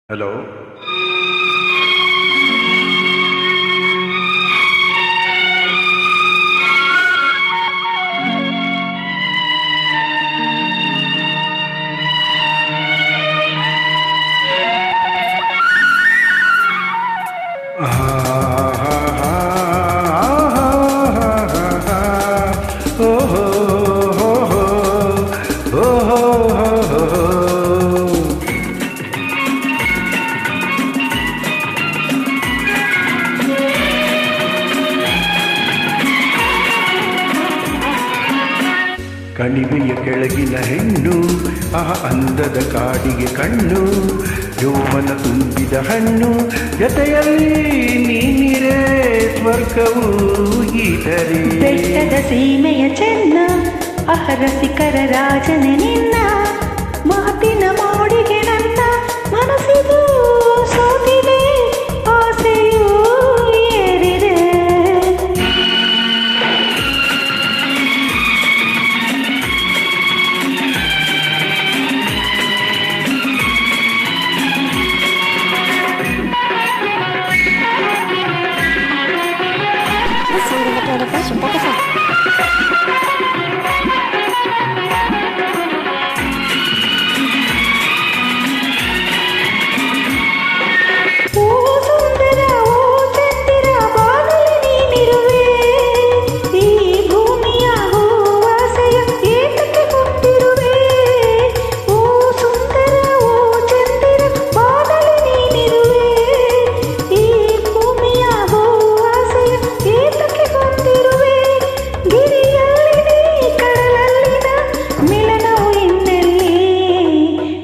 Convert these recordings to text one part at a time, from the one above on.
Hello. ಕಣಿವೆಯ ಕೆಳಗಿನ ಹೆಣ್ಣು ಅಂದದ ಕಾಡಿಗೆ ಕಣ್ಣು, ಯೌವನ ತುಂಬಿದ ಹಣ್ಣು, ಜೊತೆಯಲ್ಲಿ ನೀನಿರೇ ಸ್ವರ್ಗವು ಗೀತರೆ. ಬೆಟ್ಟದ ಸೀಮೆಯ ಚೆನ್ನ ರಸಿಕರ ರಾಜನೆ ನಿನ್ನ, ಮಾತಿನ ಮೋಡಿಗೆ ನನ್ನ ಮನಸ್ಸಿದು ಸೋತಿದೆ, ಆಸೆಯೂ ಏರಿದೆ.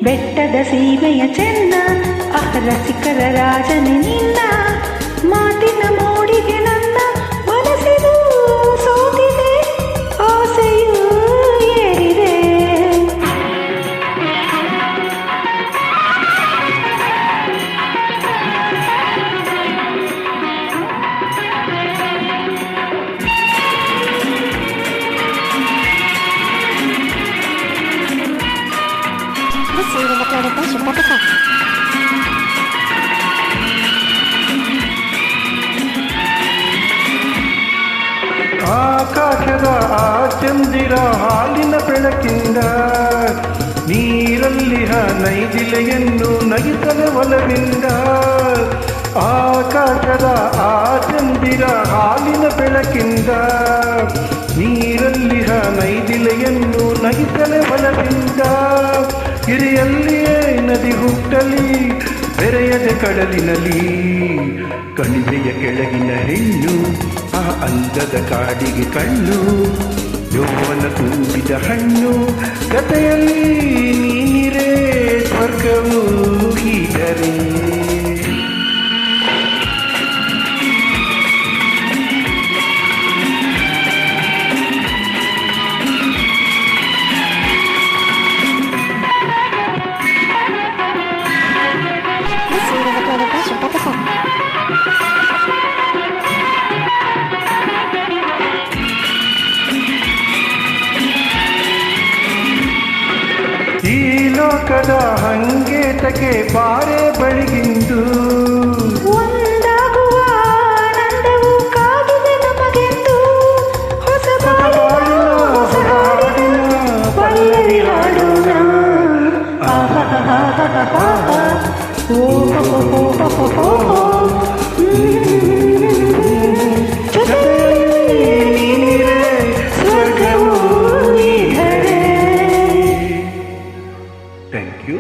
ಬೆಟ್ಟದ ಸೀಮೆಯ ಚೆನ್ನ ರಸಿಕರ ರಾಜನೆ ನಿನ್ನ, ಮಾತಿನ ಮೋಡಿಗೆ ನನ್ನ ಮನಸ್ಸಿದು ಸೋತಿದೆ, ಆಸೆಯೂ ಏರಿದೆ. ಆಕಾಶದ ಆ ಚಂದಿರ ಹಾಲಿನ ಬೆಳಕಿಂದ, ನೀರಲ್ಲಿ ನೈದಿಲೆಯನ್ನು ನಗಿಸಲು ಒಲವಿಂದ. ಆಕಾಶದ ಆ ಚಂದಿರ ಹಾಲಿನ ಬೆಳಕಿಂದ, ನೀರಲ್ಲಿ ನೈದಿಲೆಯನ್ನು ನಗಿಸಲು ಒಲವಿಂದ. ಹಿರಿಯಲ್ಲಿಯೇ ನದಿ ಹುಟ್ಟಲಿ, ಬೆರೆಯದ ಕಡಲಿನಲ್ಲಿ, ಕಣಿವೆಯ ಕೆಳಗಿನ ಹೆಣ್ಣು ಅಂದದ ಕಾಡಿಗೆ ಕಣ್ಣು, ಯೌವನ ತುಂಬಿದ ಹಣ್ಣು, ಕಥೆಯಲ್ಲಿ ನೀನಿರೇ ಸ್ವರ್ಗವು ಗೀತರೆ. ಈ ಲೋಕದ ಹಂಗೇತಕ್ಕೆ ಬಾರೆ ಬಳಿಗಿಂದು, ಒಂದಾಗುವ ಆನಂದವು ಕಾದಿದೆ ನಮಗೆಂದು, ಹೊಸ ಬಾಳಿನ ಪಲ್ಲವಿ ಹಾಡೋಣ. Thank you.